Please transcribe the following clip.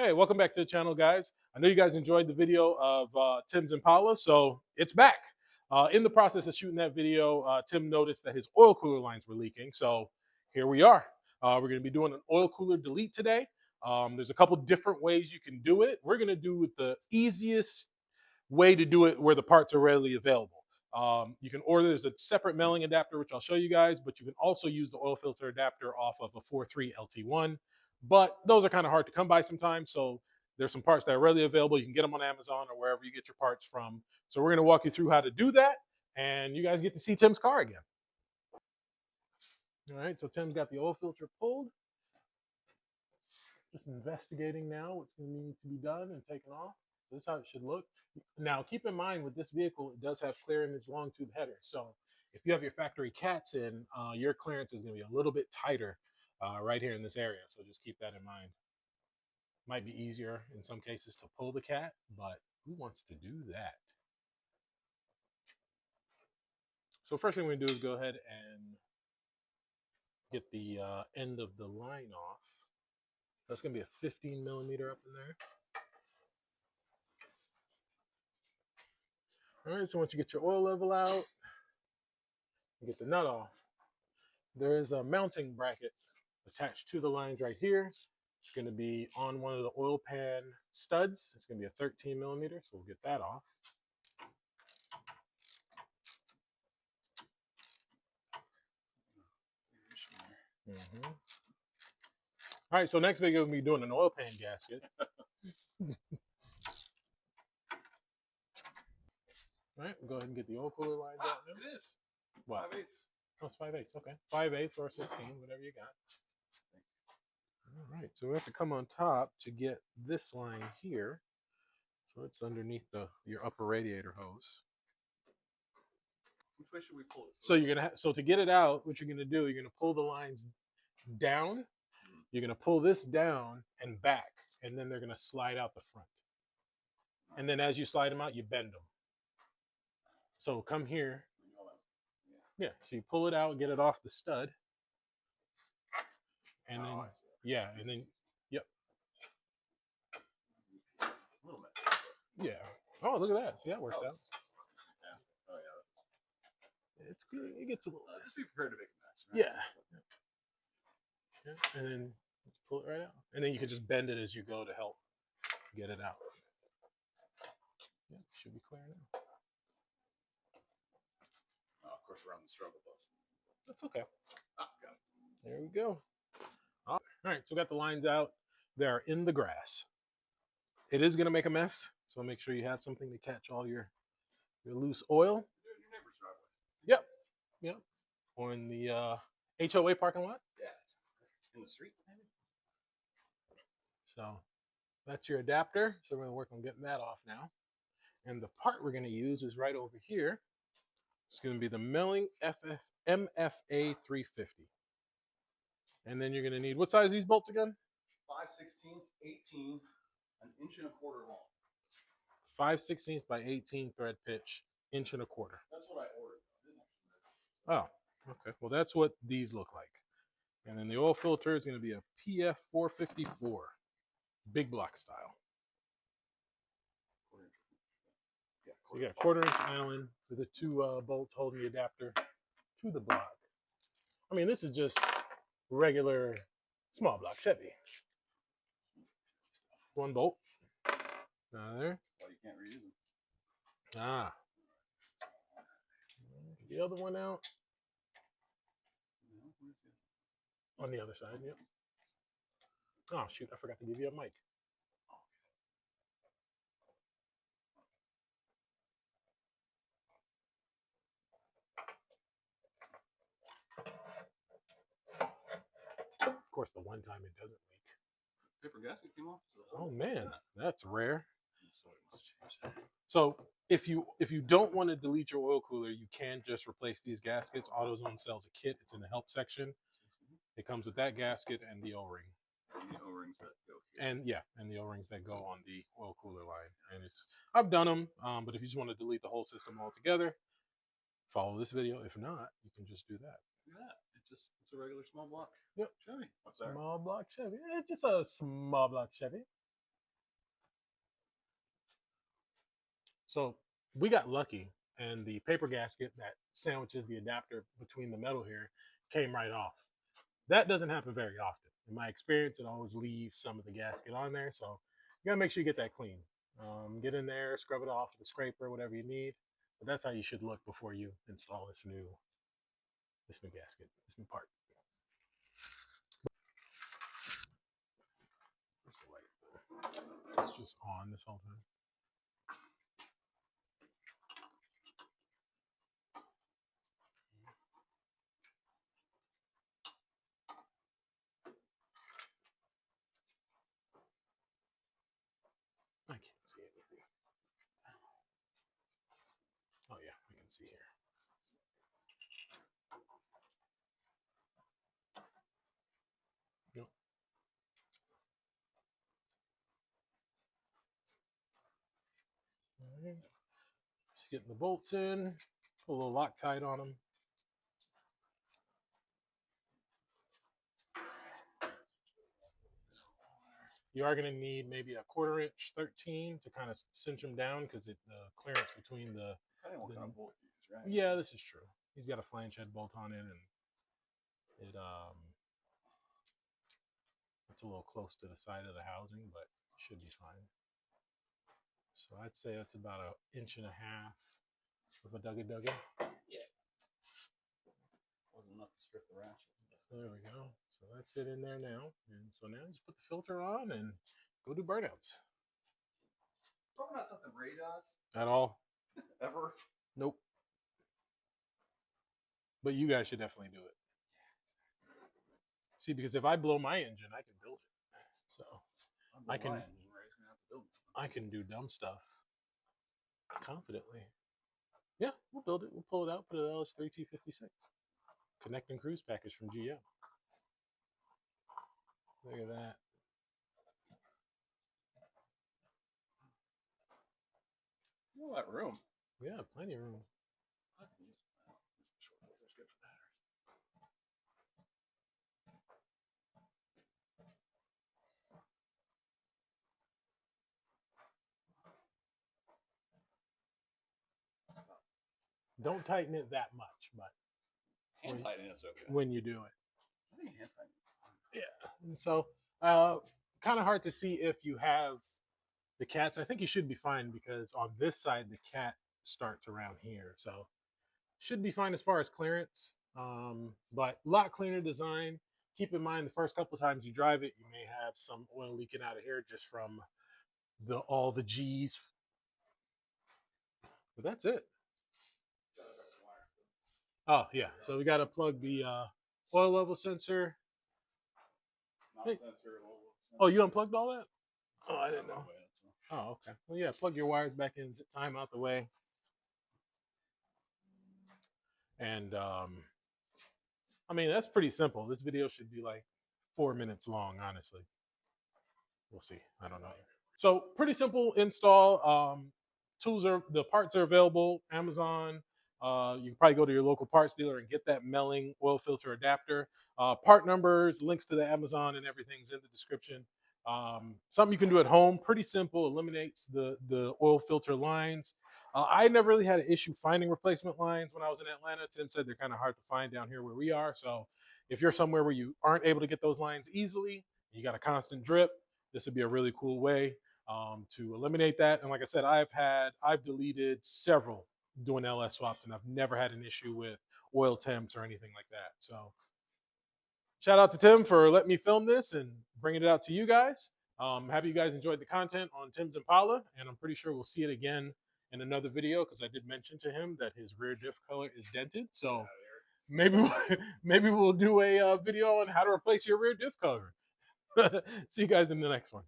Hey, welcome back to the channel, guys. I know you guys enjoyed the video of Tim's Impala, so it's back. In the process of shooting that video, Tim noticed that his oil cooler lines were leaking, so here we are. We're going to be doing an oil cooler delete today. There's a couple different ways you can do it. We're going to do it the easiest way to do it where the parts are readily available. You can order, there's a separate Melling adapter, which I'll show you guys, but you can also use the oil filter adapter off of a 4.3 LT1. But those are kind of hard to come by sometimes. So there's some parts that are readily available. You can get them on Amazon or wherever you get your parts from. So we're going to walk you through how to do that. And you guys get to see Tim's car again. All right, so Tim's got the oil filter pulled. Just investigating now what's going to need to be done and taken off. So this is how it should look. Now, keep in mind with this vehicle, it does have clear image long tube headers. So if you have your factory cats in, your clearance is going to be a little bit tighter right here in this area. So just keep that in mind. Might be easier in some cases to pull the cat, but who wants to do that? So first thing we're going to do is go ahead and get the end of the line off. That's going to be a 15 millimeter up in there. All right, so once you get your oil level out, you get the nut off. There is a mounting bracket attached to the lines right here. It's going to be on one of the oil pan studs. It's going to be a 13 millimeter, so we'll get that off. All right, so next video we'll be doing an oil pan gasket. All right, we'll go ahead and get the oil cooler lines out now. It is. What? 5/8. Oh, it's 5/8. Okay, 5/8 or 16, whatever you got. All right, so we have to come on top to get this line here. So it's underneath your upper radiator hose. Which way should we pull it? So you're gonna so to get it out, what you're gonna do, you're gonna pull the lines down. You're gonna pull this down and back, and then they're gonna slide out the front. And then as you slide them out, you bend them. So come here. Yeah. So you pull it out, get it off the stud, and then yeah, and then yep. A little bit. Yeah. Oh, look at that. See, that worked out. Oh yeah. It's good. It gets a little. Just be prepared to make a mess. Right? Yeah. And then pull it right out, and then you can just bend it as you go to help get it out. Yeah, should be clear now. Oh, of course, we're on the struggle bus. That's okay. Ah, got it. There we go. All right, so we got the lines out. They're in the grass. It is going to make a mess, so make sure you have something to catch all your loose oil. Your neighbor's driveway. Yep. Yep. Or in the HOA parking lot. Yeah. In the street, maybe. So that's your adapter. So we're going to work on getting that off now. And the part we're going to use is right over here. It's going to be the Melling MFA350. And then you're going to need, what size are these bolts again? 5/16, 18, an inch and a quarter long. 5/16 by 18 thread pitch, 1.25 inches. That's what I ordered. Oh, okay. Well, that's what these look like. And then the oil filter is going to be a PF454, big block style. Yeah, so you got a 1/4 inch Allen with the two bolts holding the adapter to the block. I mean, this is just regular small block Chevy. One bolt. There. Well, you can't reuse them. Ah. The other one out. On the other side, yep. Oh, shoot, I forgot to give you a mic. Of course, the one time it doesn't leak. Paper gasket came off. Oh man, that's rare. So if you don't want to delete your oil cooler, you can just replace these gaskets. AutoZone sells a kit. It's in the help section. It comes with that gasket and the O-ring. And the O-rings that go here. And yeah, and the O-rings that go on the oil cooler line. And I've done them, but if you just want to delete the whole system altogether, follow this video. If not, you can just do that. Yeah, it's a regular small block. Yep. Chevy. What's that? Small block Chevy. It's just a small block Chevy. So we got lucky, and the paper gasket that sandwiches the adapter between the metal here came right off. That doesn't happen very often. In my experience, it always leaves some of the gasket on there. So you gotta make sure you get that clean. Get in there, scrub it off with a scraper, whatever you need. But that's how you should look before you install this new gasket, this new part. It's just on this whole time. I can't see anything. Oh yeah, I can see here. Yep. All right. Just getting the bolts in. Put a little Loctite on them. You are going to need maybe a 1/4 inch 13 to kind of cinch them down because the clearance between the. Depending on what kind of bolt you use, right? Yeah, this is true. He's got a flange head bolt on it, and it's a little close to the side of the housing, but should be fine. So I'd say that's about 1.5 inches of a duggy. Yeah. Wasn't enough to strip the ratchet. So there we go. So that's it in there now. And so now just put the filter on and go do burnouts. Probably not something Ray does. At all? Ever? Nope. But you guys should definitely do it. See, because if I blow my engine, I can build it. So I can do dumb stuff confidently. Yeah, we'll build it. We'll pull it out, put an LS350 connect and cruise package from GM. Look at that. All that room. Yeah, plenty of room. Don't tighten it that much, but hand tighten it's okay. When you do it. I think hand tighten. Yeah. And so kind of hard to see if you have the cats. I think you should be fine because on this side the cat starts around here. So should be fine as far as clearance. But a lot cleaner design. Keep in mind the first couple of times you drive it, you may have some oil leaking out of here just from all the G's. But that's it. Oh yeah, so we got to plug the oil level sensor. Hey. Oh, you unplugged all that? Oh, I didn't know. Oh, okay. Well, yeah, plug your wires back in, zip time out the way. And I mean, that's pretty simple. This video should be like 4 minutes long, honestly. We'll see. I don't know. So pretty simple install. The parts are available. Amazon. You can probably go to your local parts dealer and get that Melling oil filter adapter. Part numbers, links to the Amazon and everything's in the description. Something you can do at home. Pretty simple. Eliminates the oil filter lines. I never really had an issue finding replacement lines when I was in Atlanta. Tim said they're kind of hard to find down here where we are. So if you're somewhere where you aren't able to get those lines easily, you got a constant drip, this would be a really cool way to eliminate that. And like I said, I've deleted several doing LS swaps, and I've never had an issue with oil temps or anything like that. So shout out to Tim for letting me film this and bringing it out to you guys. Happy you guys enjoyed the content on Tim's Impala, and I'm pretty sure we'll see it again in another video because I did mention to him that his rear diff color is dented. So maybe we'll do a video on how to replace your rear diff color. See you guys in the next one.